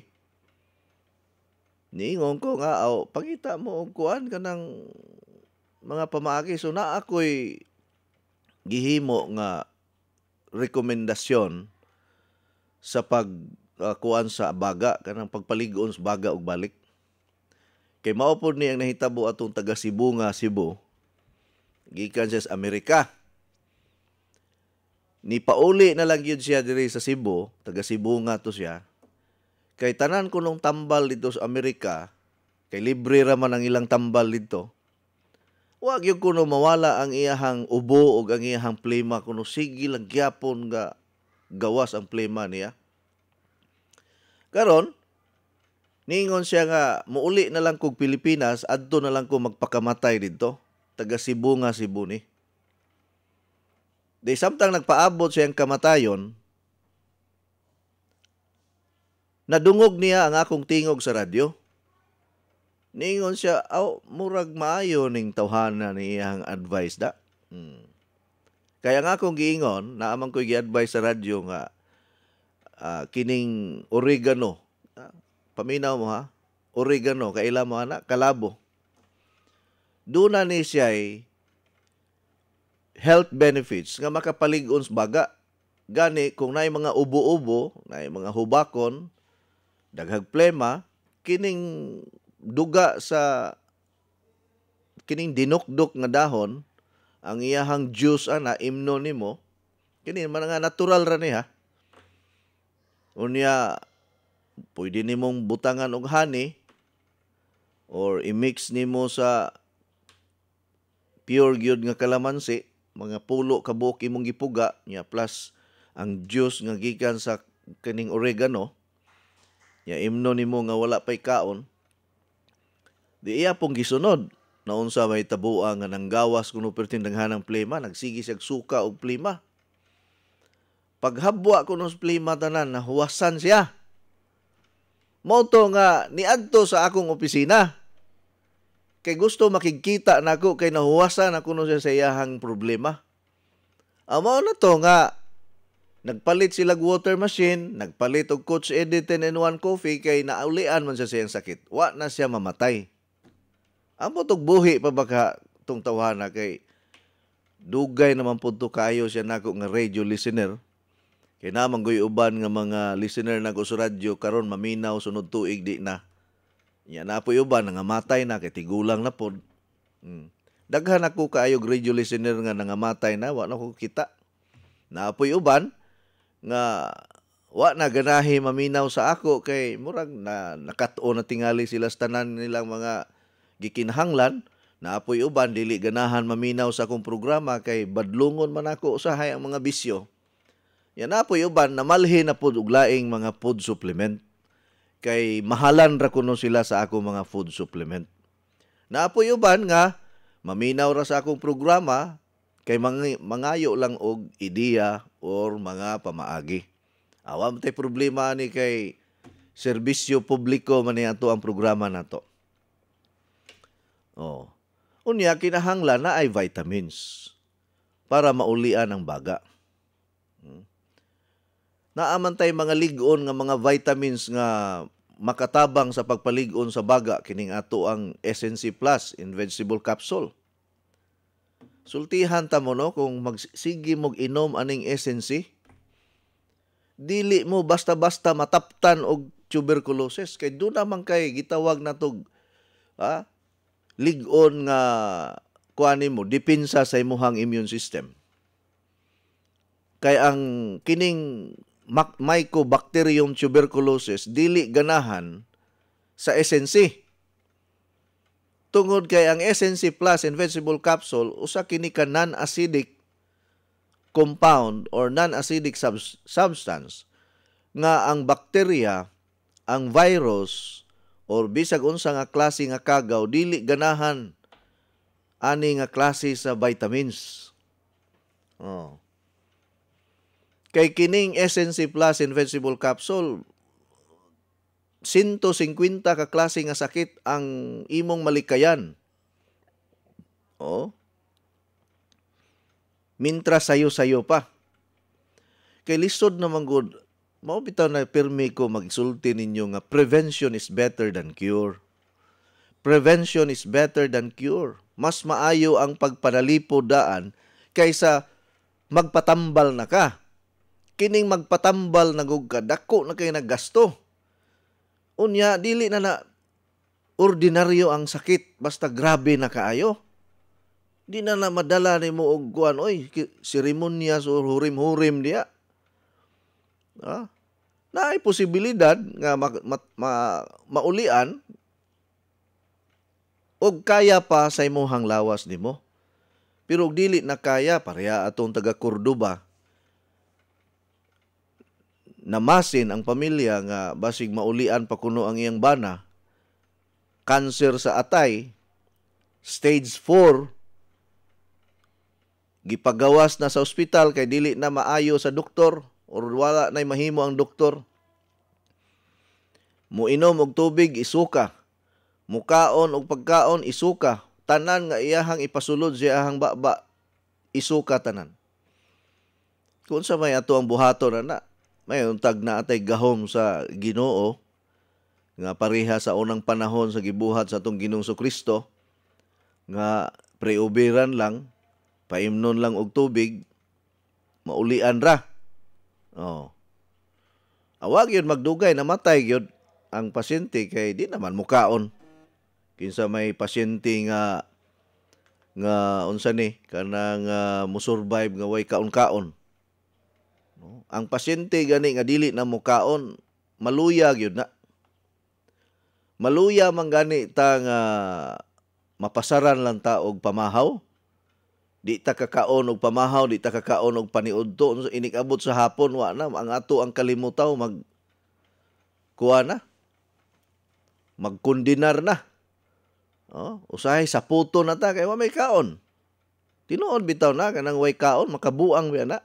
Niingon ko nga, pangita mo og kuan kanang mga pamaagi. So na ako'y gihimo nga rekomendasyon sa kuan sa baga, kanang pagpaligon sa baga og balik. Kay mao pod ni ang nahitabo atong taga Cebu nga Cebu. Gikan siya sa Amerika. Ni pauli na lang yun siya diri sa Cebu, taga Cebu nga to siya. Kay tanan ko nung tambal dito sa Amerika, kay libre raman ang ilang tambal dito. Wag yung kuno mawala ang iyahang ubo o ang iyahang plema kuno sige lang gyapon nga gawas ang plema niya. Karon, niingon siya nga muuli na lang kog Pilipinas, adto na lang ko magpakamatay dito. Taga Cebu nga Cebu ni. Di samtang nagpaabot siyang kamatayon, nadungog niya ang akong tingog sa radyo. Niingon siya, murag maayo ning tawhana niyang advice da. Kaya nga akong giingon, naamang ko'y gi-advise sa radyo nga, kining oregano. Paminaw mo ha? Oregano, kaila mo anak, kalabo. Doon na ni siya'y health benefits nga makapalig-on sa baga. Gani, kung naay mga ubo-ubo, naay mga hubakon, daghag plema, kining duga sa kining dinukdok nga dahon, ang iyahang juice imno nimo, kini man nga natural ra ni ha. Unya, pwede nimong butangan og honey or i-mix nimo sa pure gyud nga kalamansi, mga pulo ka buok imong gipuga nya plus ang juice nga gikan sa kining oregano nya imno nimo nga wala pay kaon. Di iya pong gisunod na unsa may tabua nga nanggawas kuno pertin daghanang plema, nagsigi siya suka og plema. Paghabwa kuno sa plema tanan nahuwasan siya. Moto nga niadto sa akong opisina. Kay gusto makikita nako kay nahuwasan ako no siya sa iyahang problema. Amo na to nga nagpalit sila water machine, nagpalit og Coach Eddie 10-in-1 coffee kay naulian man siya siyang sakit. Wa na siya mamatay. Amo tog buhi pa baka tong tawhana kay dugay naman pud to kayo siya nako nga radio listener. Kay namang goy uban nga mga listener nako sa radyo karon maminaw sunod tuig di na. Nya napoy uban nga matay na kay tigulang na pod. Daghan ako kaayo radio listener nga nangamatay na wa na ko kita. Napoy uban nga wa na ganahi maminaw sa ako kay murag na nakat-o na tingali sila sa tanan nilang mga gikinahanglan. Napoy uban dili ganahan maminaw sa akong programa kay badlungon man ako usahay ang mga bisyo. Yan napoy uban namalhi na pod og laing mga food supplement. Kay mahalan ra kuno sila sa akong mga food supplement. Naapoy uban nga maminaw ra sa akong programa kay mangayo lang og ideya or mga pamaagi. Awa mo tay problema ni kay serbisyo publiko man ato ang programa nato. Unya kinahanglan na ay vitamins para maulian ang baga. Naaman tay mga lig-on nga mga vitamins nga makatabang sa pagpalig-on sa baga kining ato ang SNC Plus in vegetable capsule. Sultihan ta mo no kung magsige mog inom aning SNC. Dili mo basta-basta mataptan og tuberculosis kay do naman kay gitawag natog lig-on nga kuani mo depensa sa imong immune system. Kay ang kining Mycobacterium tuberculosis dili ganahan sa SNC. Tungod kay ang SNC Plus in vegetable capsule usa kini ka non-acidic compound or non-acidic substance nga ang bakterya, ang virus or bisag unsa nga klase nga kagaw dili ganahan ani nga klase sa vitamins. Oh. Kay kining SNC Plus Invincible Capsule 150 ka klase nga sakit ang imong malikayan. Oh. Mintra sayo-sayo pa. Kay lisod naman good, mao bitaw na pirmi ko magsulti ninyo nga prevention is better than cure. Prevention is better than cure. Mas maayo ang pagpanalipod daan kaysa magpatambal na ka. Kining magpatambal na gug ka, dako na kay naggasto. Unya, dili na ordinaryo ang sakit, basta grabe na kaayo. Di na madala ni mo og kuan, oy, seremonyas o hurim-hurim diya. Naay posibilidad nga maulian og kaya pa sa imuhang lawas nimo. Pero og dili na kaya, pareha atong taga Cordoba, namasin ang pamilya nga basig maulian pa kuno ang iyang bana, cancer sa atay, stage 4, gipagawas na sa ospital kay dili na maayo sa doktor or wala na mahimo ang doktor. Muinom og tubig, isuka. Mukaon og pagkaon, isuka. Tanan nga iyahang ipasulod sa iyahang baba, isuka tanan. Kung sa may ato ang buhaton na may untag na atay gahom sa Ginoo nga pareha sa unang panahon sa gibuhat sa atong Ginoong Kristo nga preubiran lang, paimnon lang og tubig, maulian ra. Oh. Awag yun magdugay, namatay yun ang pasyente kay di naman mukaon. Kinsa may pasyente nga unsa ni kanang musurvive nga way kaon-kaon. No? Ang pasyente gani nga dili na mukaon, maluya gyud na. Maluya man gani ta nga mapasaran lang ta og pamahaw. Di ta kakaon og pamahaw, di ta kakaon og paniudto. Unsa inikabot sa hapon wa na ang ato ang kalimutaw kuha na. Magkundinar na. Oh, usahay sa puto na ta kay wa may kaon. Tinuod bitaw na kanang way kaon makabuang biya na.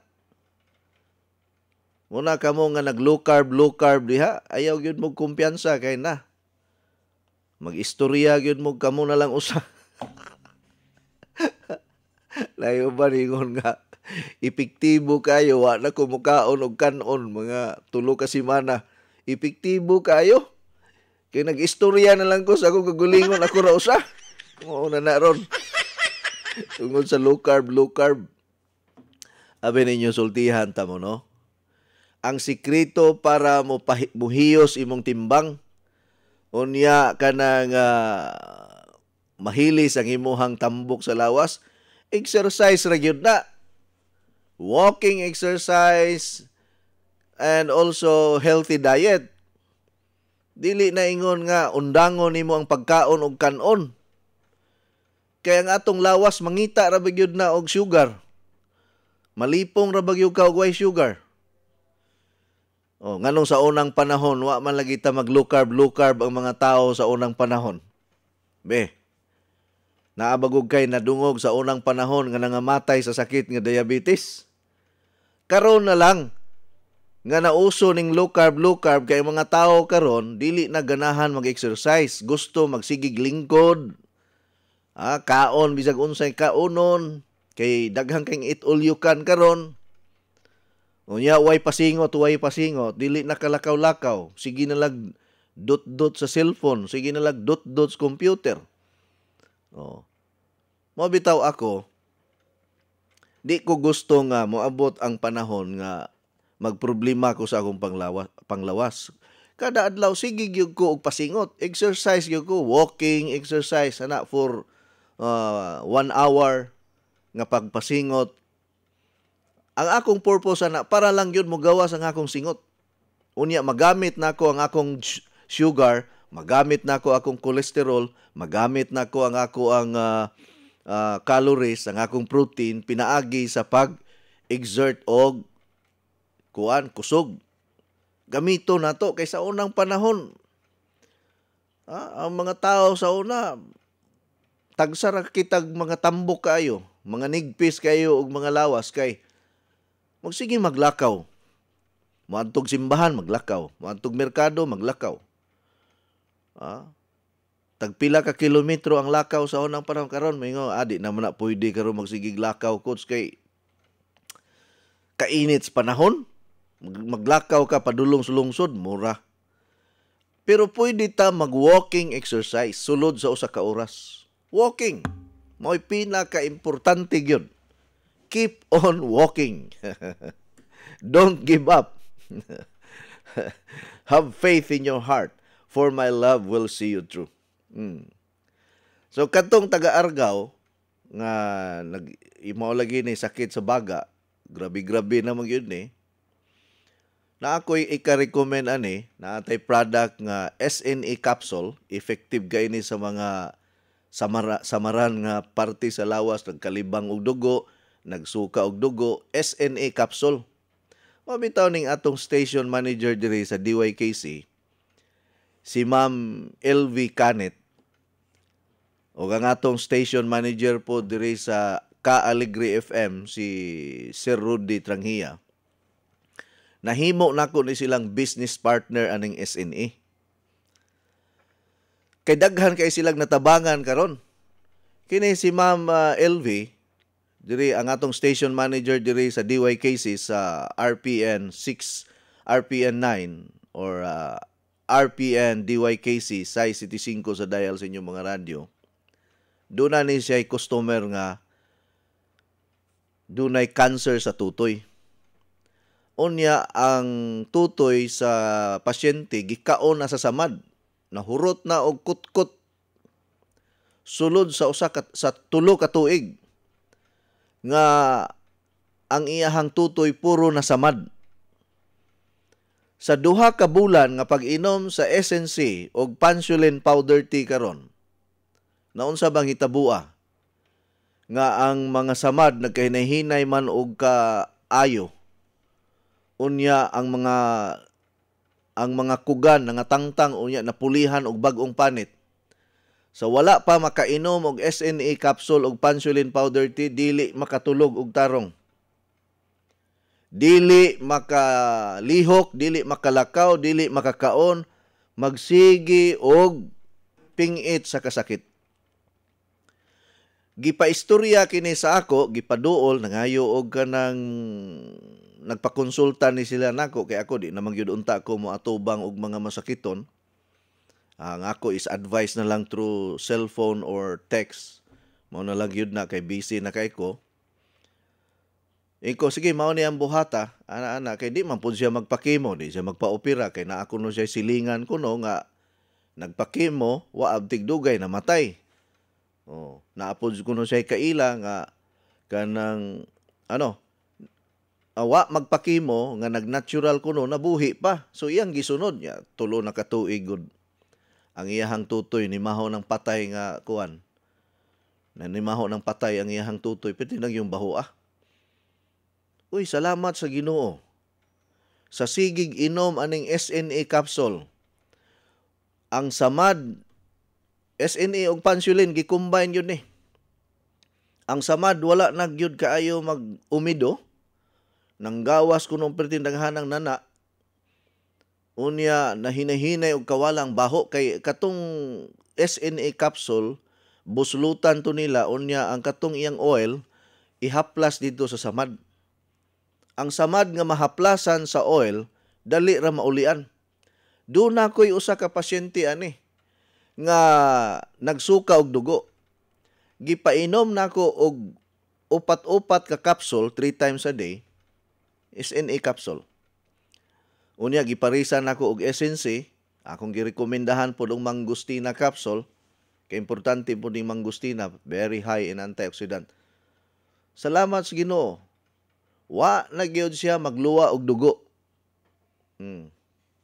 Muna kamo nga nag low carb diha, ayaw gyud mo kumpiyansa kay na. Mag-istorya gyud mo kamo na lang usa. Layo ba ningon nga epektibo kayo wa na kumukaon og kanon mga 3 ka semana. Epektibo kayo. Kaya nag-istorya na lang ko sa akong kagulingon, ako ra usa. Mauna na ron. Tungod sa low carb. Abi ninyo sultihan ta mo, no? Ang sikreto para mo muhiyos imong timbang, unya ka nang mahilis ang imuhang tambok sa lawas, exercise ra gyud na. Walking exercise and also healthy diet. Dili na ingon nga undangon nimo ang pagkaon og kanon. Kaya ang atong lawas mangita ra bagyod na og sugar. Malipong ra bagyod ka og way sugar. Oh, nganong sa unang panahon wa man lagi ta mag low carb ang mga tao sa unang panahon. Be. Naabagog kay nadungog sa unang panahon nga nangamatay sa sakit nga diabetes. Karon na lang nga nauso ning low carb kay mga tao karon dili na ganahan mag-exercise, gusto magsigig lingkod. Kaon bisag unsay kaonon kay daghang kay eat all you can karon. Unya way pasingot, dili na kalakaw-lakaw, sige na lag dot sa cellphone, sige na lag dot sa computer. Oh. Mo bitaw ako, di ko gusto nga moabot ang panahon nga magproblema ko sa akong panglawas. Kada adlaw sige gyud ko og pasingot, exercise gyud ko, walking exercise ana for 1 hour nga pagpasingot. Ang akong purpose ana para lang gyud mo gawas ang akong singot. Unya magamit nako ang akong sugar, magamit nako akong cholesterol, magamit nako ang calories, ang akong protein pinaagi sa pag-exert og kusog. Gamito na to kaysa unang panahon. Ang mga tao sa una, tagsara kitag mga tambok kayo, mga nigpis kayo ug mga lawas kay magsige maglakaw. Moadtog simbahan maglakaw, moadtog merkado maglakaw. Tagpila ka kilometro ang lakaw sa unang panahon karon, mingo adi naman na pwede karon magsigig lakaw coach kay kainit sa panahon. Maglakaw ka padulong sa lungsod, mura. Pero pwede ta mag-walking exercise sulod sa usa ka oras. Walking. Mo'y pinaka-importante gyud. Keep on walking. Don't give up. Have faith in your heart, for my love will see you through. So katong taga-Argao nga imaw lagi ni sakit sa baga, grabe-grabe na magyud ni. Na ako'y ika-recommend na atay product nga SNA capsule, effective kay ni sa mga samaran nga parte sa lawas, nagkalibang og dugo, nagsuka og dugo, SNA capsule. Mabitaw ning atong station manager diri sa DYKC, si Ma'am LV Canet, o ang atong station manager po diri sa Ka Alegre FM, si Sir Rudy Tranghia. Nahimo nako ni silang business partner aning SNA. Kay daghan kay silang natabangan karon. Kini si Ma'am LV, diri ang atong station manager diri sa DYKC sa RPN 6, RPN 9 or RPN DYKC sa City 5 sa dial sa inyong mga radyo. Doon na ni siya customer nga dunay cancer sa tutoy. Unya ang tutoy sa pasyente gikaon na sa samad, nahurot na og kutkot sulod sa tulo ka tuig nga ang iyahang tutoy puro na samad. Sa duha ka bulan nga pag-inom sa SNC og Pansulin powder tea karon, naunsa bang hitabua nga ang mga samad nagkahinay-hinay man og kaayo. Unya ang mga kugan nga tangtang unya napulihan og bag-ong panit. Sa wala pa makainom og SNA capsule og Pansulin powder tea, dili makatulog og tarong. Dili makalihok, dili makalakaw, dili makakaon, magsigi og pingit sa kasakit. Gipaistorya kini sa ako, gipaduol nangayo og kanang nagpakonsulta ni sila nako kay ako di namang gyud unta ko moatubang og mga masakiton. Ang ako is advice na lang through cellphone or text. Mao na lang gyud na kay busy na kay ko. Iko sige mao ni ang buhata, ana kay di man pud siya magpakimo, di siya magpaopera kay naa ko no siya silingan kuno nga nagpakimo wa abtig dugay namatay. Naapod kuno siya kaila nga kanang wa magpakimo nga nagnatural kuno nabuhi pa. So iyang gisunod niya tulo na ka tuig gud ang iyahang tutoy ni maho ng patay nga kuan. Na ni maho ng patay ang iyahang tutoy pati nang yung baho. Uy, salamat sa Ginoo. Sa sigig inom aning SNA capsule. Ang samad SNA og Pansulin gi-combine yun ni. Ang samad wala nagyud kaayo mag-umido. Nanggawas kunong pertindanghanang nana. Unya nahinahinay og kawalang baho kay katong SNA capsule buslutan to nila unya ang katong iyang oil ihaplas dito sa samad. Ang samad nga mahaplasan sa oil dali ra maulian. Doon na ko'y usa ka pasyente nga nagsuka og dugo. Gipainom nako og upat-upat ka capsule 3 times a day. SNA capsule. Unya giparisan nako og SNC, akong girekomendahan pod og mangustina capsule. Kay importante pod ning mangustina, very high in antioxidant. Salamat sa Ginoo. Wa na gyud siya magluwa og dugo.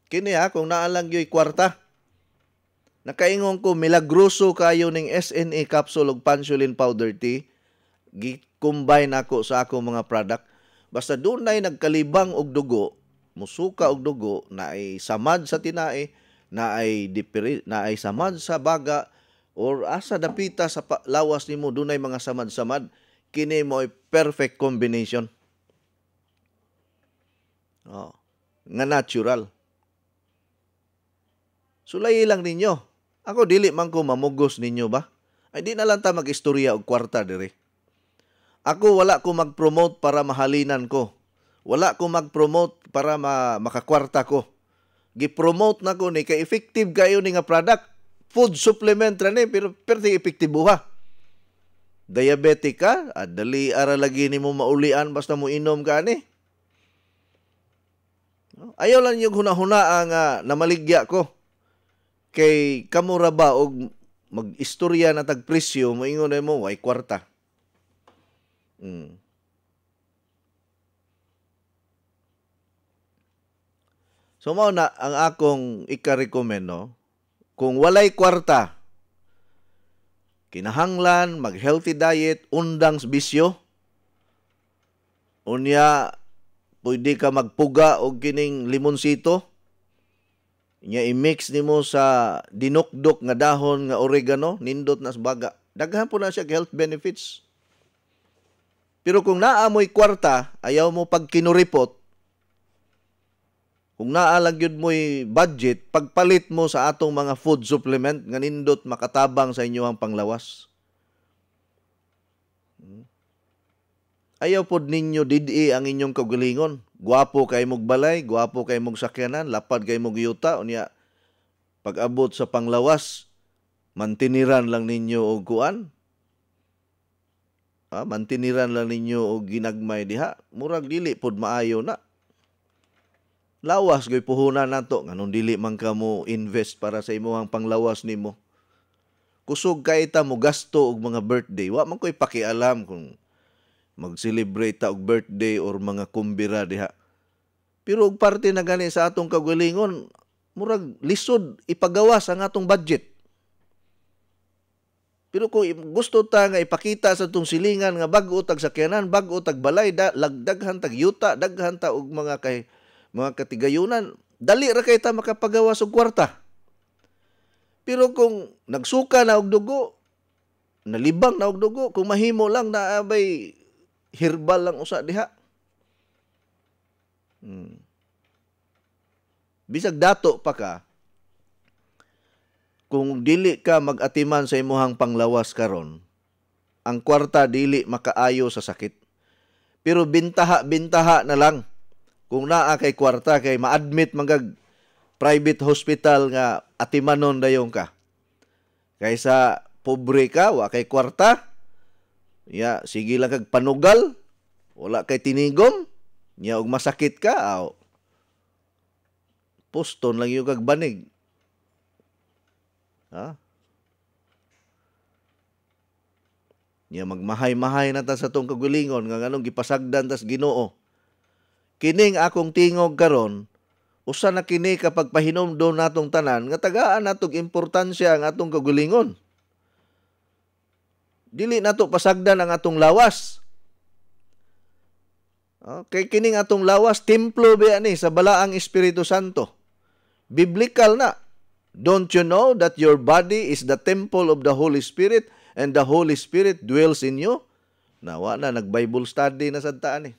Kini kung naalang gyoy kwarta. Nakaingon ko milagroso kayo ning SNA capsule ug Pansulin powder tea. Gi-combine ako sa akong mga product. Basta dunay nagkalibang og dugo, musuka og dugo na ay samad sa tinae, na ay samad sa baga or asa dapita sa lawas nimo dunay mga samad-samad, kini mo ay perfect combination. Nga natural. Sulay lang ninyo. Ako dili man ko mamugos ninyo ba? Ay di na lang ta mag-istorya og kwarta dire. Ako wala ko mag-promote para mahalinan ko. Wala ko mag-promote para makakwarta ko. Gi-promote na ko ni kay effective kayo ni nga product. Food supplement ra ni pero perti epektibo ha. Diabetic ka, dali ara lagi nimo maulian basta mo inom ka ni. Ayaw lang yung hunahuna ang namaligya ko. Kay kamura ba og mag-istorya na tagpresyo, moingon na mo, way kwarta. So, mao na ang akong ika-recommend, no? Kung walay kwarta, kinahanglan, mag-healthy diet, undang bisyo, unya, pwede ka magpuga og kining limonsito, nya i-mix nimo sa dinukdok nga dahon nga oregano, nindot na sa baga. Daghan po na siya health benefits. Pero kung naamoy kwarta, ayaw mo pag kinuripot, kung naalag yun mo'y budget, pagpalit mo sa atong mga food supplement, nga nindot makatabang sa inyo ang panglawas. Ayaw pod ninyo didi ang inyong kagalingon. Guwapo kay mog balay, guwapo kay mog sakyanan, lapad kay mog yuta, unya pag-abot sa panglawas, mantiniran lang ninyo og kuan. Mantiniran lang ninyo og ginagmay diha. Murag dili pod maayo na. Lawas goy puhunan nato nganong dili man ka mo invest para sa imong panglawas nimo. Kusog kay ta mo gasto og mga birthday, wa man koy pakialam kung mag-celebrate ta og birthday or mga kumbira diha. Pero og parte na gani sa atong kagalingon, murag lisod ipagawas ang atong budget. Pero kung gusto ta nga ipakita sa atong silingan nga bag-o tag sakyanan, bag-o tag balay, lagdaghan tag yuta, daghan ta og mga katigayunan, dali ra kay ta makapagawas og kwarta. Pero kung nagsuka na og dugo, nalibang na og dugo, kung mahimo lang na abay herbal lang usa diha. Bisag dato pa ka, kung dili ka mag-atiman sa imuhang panglawas karon, ang kwarta dili makaayo sa sakit. Pero bintaha na lang. Kung naa kay kwarta, kay ma-admit magag private hospital nga atimanon dayon ka. Kaysa pobre ka, wa kay kwarta, sige lang kag panugal, wala kay tinigom, og masakit ka, poston lang yung kag banig. Magmahay-mahay na ta sa tong kagalingon, nga nganong gipasagdan tas Ginoo. Kining akong tingog karon, usa na kini kapag pahinomdom natong tanan, nga tagaan natong importansya ang atong kagalingon. Dili nato pasagdan ang atong lawas. Kay kining atong lawas, templo ba ni sa balaang Espiritu Santo. Biblical na. Don't you know that your body is the temple of the Holy Spirit and the Holy Spirit dwells in you? Nawa na, nag-Bible study na sadtaan eh.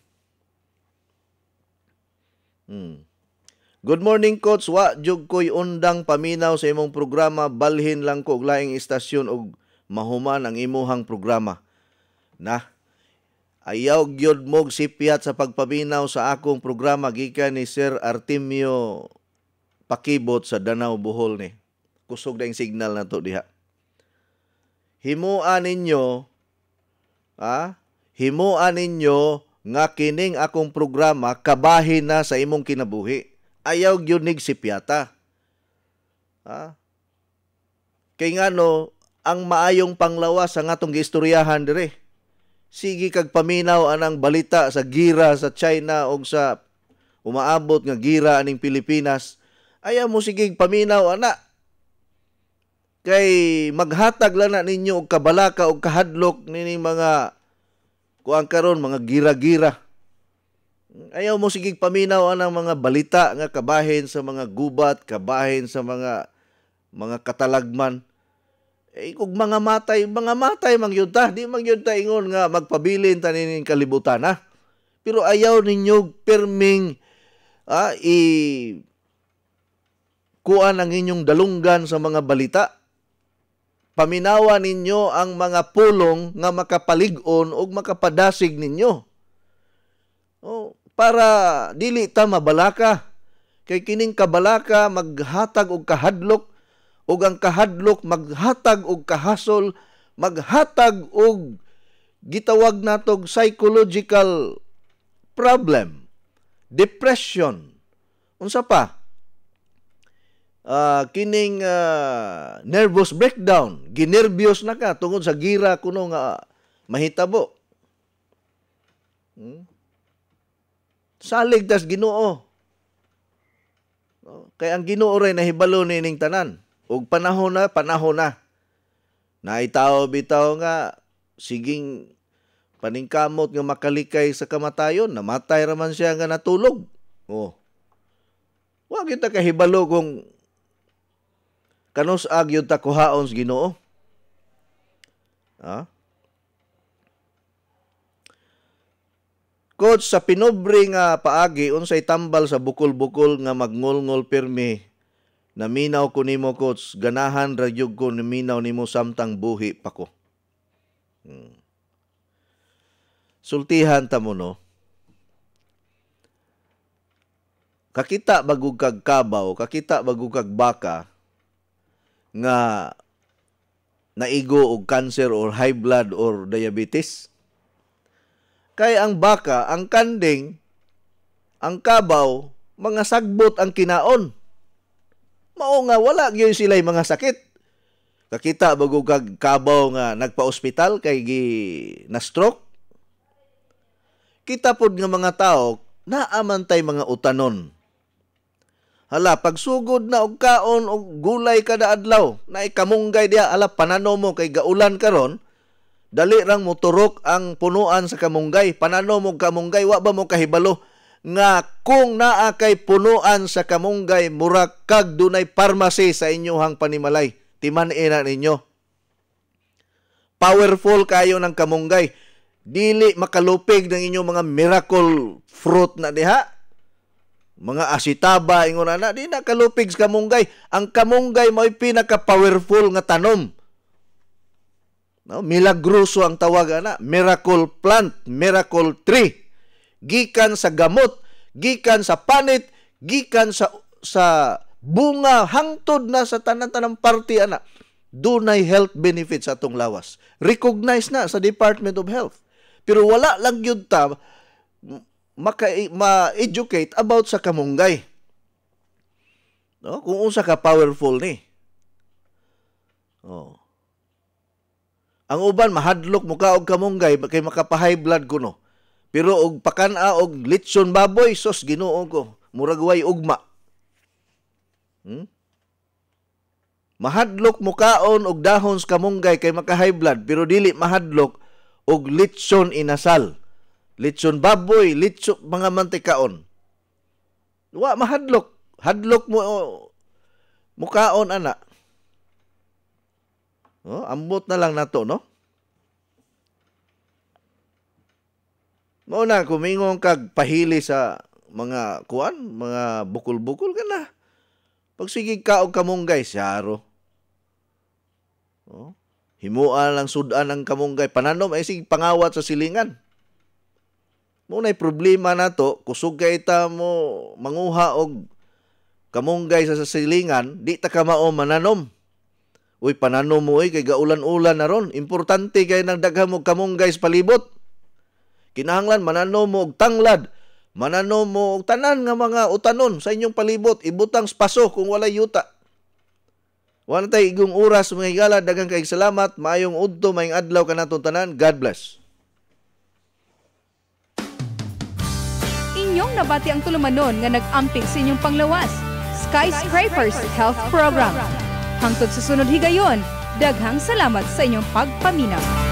Good morning, Coach. Wa jug ko'y undang paminaw sa imong programa. Balhin lang ko og laing istasyon og mahuman ang imuhang programa. Ayaw gyud mog sipyat sa pagpaminaw sa akong programa gikan ni Sir Artemio Pakibot sa Danau, Bohol ni. Kusog na yung signal na to diha. Himuan ninyo nga kining akong programa kabahin na sa imong kinabuhi. Ayaw gyud nig sipyata. Kay ngano ang maayong panglawas ang atong giistoryahan dire. Sige kag paminaw anang balita sa gira sa China o sa umaabot nga gira aning Pilipinas. Ayaw mo sige paminaw ana. Kay maghatag lang na ninyo og kabalaka og kahadlok nining mga kuang karon mga gira-gira. Ayaw mo sigig paminaw ang mga balita nga kabahin sa mga gubat, kabahin sa mga katalagman. Kung mga matay mang yun ta. Di mang yun ta ingon nga magpabilin tanin kalibutan, ha? Pero ayaw ninyo perming kuan ang inyong dalunggan sa mga balita. Paminawa ninyo ang mga pulong nga makapalig-on o makapadasig ninyo. Para dili ta mabalaka. Kay kining kabalaka maghatag og kahadlok, ug ang kahadlok maghatag og kahasol, maghatag og gitawag natog psychological problem, depression. Unsa pa? Kining nervous breakdown, ginervyos na ka tungod sa gira kuno nga mahitabo. Salig tas Ginoo. Kay ang Ginoo ray nahibalo ning tanan. Ug panahon na. Naitaw bitaw nga siging paningkamot nga makalikay sa kamatayon, namatay raman siya nga natulog. Wa kita kahibalo kung kanus ag yun ta kuhaon sa Ginoo. Coach, sa pinobre nga paagi, unsay tambal sa bukol-bukol nga magngol-ngol pirmi, naminaw ko nimo, Coach, ganahan ragyog ko naminaw nimo samtang buhi pa ko. Sultihan ta mo, no? Kakita bagug kag kabaw, kakita bagug kag baka, nga naigo og cancer or high blood or diabetes. Kay ang baka, ang kanding, ang kabaw, mga sagbot ang kinaon. Mao nga wala gyud sila'y mga sakit. Kakita bago kag kabaw nga nagpa-ospital kay na stroke. Kita pod nga mga tao naamantay mga utanon. Hala, pagsugod na og kaon og gulay kada adlaw, na ikamunggay diya, ala panano mo kay gaulan karon, dali rang moturok ang punuan sa kamunggay. Panano mo kamunggay, wa ba mo kahibalo nga kung naa kay punuan sa kamunggay, murag kag dunay pharmacy sa inyohang panimalay. Timan-ina ninyo. Powerful kayo ng kamunggay. Dili makalupig ng inyong mga miracle fruit na diha. Mga asitaba, ingon na, di na kalupig sa kamunggay. Ang kamunggay mo'y pinaka-powerful nga tanom. No, milagroso ang tawag ana, miracle plant, miracle tree. Gikan sa gamot, gikan sa panit, gikan sa bunga, hangtod na sa tanan-tanang party ana. Dunay health benefits sa atong lawas. Recognize na sa Department of Health. Pero wala lang yun ta ma-educate about sa kamunggay. No? Kung unsa ka powerful ni. Ang uban mahadlok mo ka og kamunggay kay makapa-high blood kuno. Pero og pakana og litson baboy, sos Ginoo ko, murag way ugma. Mahadlok mo kaon og dahon sa kamunggay kay maka-high blood, pero dili mahadlok og litson inasal. Litson baboy, litson mga mantikaon. Wa mahadlok. Hadlok mo kaon ana. Ambot na lang nato, no? Mao na kumingon kag pahili sa mga kuan, mga bukol-bukol ka na. Pag sige ka og kamunggay, siyaro. Himuan lang sudan ang kamunggay. Pananom ay sige pangawat sa silingan. Mao na'y problema nato, kusog kay ta mo manguha og kamunggay sa silingan, di ta ka mao mananom. Uy, pananom mo kay gaulan-ulan na ron. Importante kay nang daghan mo kamunggay sa palibot. Kinahanglan mananom mo og tanglad, mananom mo og tanan nga mga utanon sa inyong palibot, ibutang spaso kung walay yuta. Wala tay igong oras mga higala, daghang kay salamat, maayong udto, maayong adlaw kanatong tanan. God bless. Inyong nabati ang tulumanon nga nag-amping sa inyong panglawas. Skyscrapers Health Program. Hangtod sa sunod higayon, daghang salamat sa inyong pagpaminaw.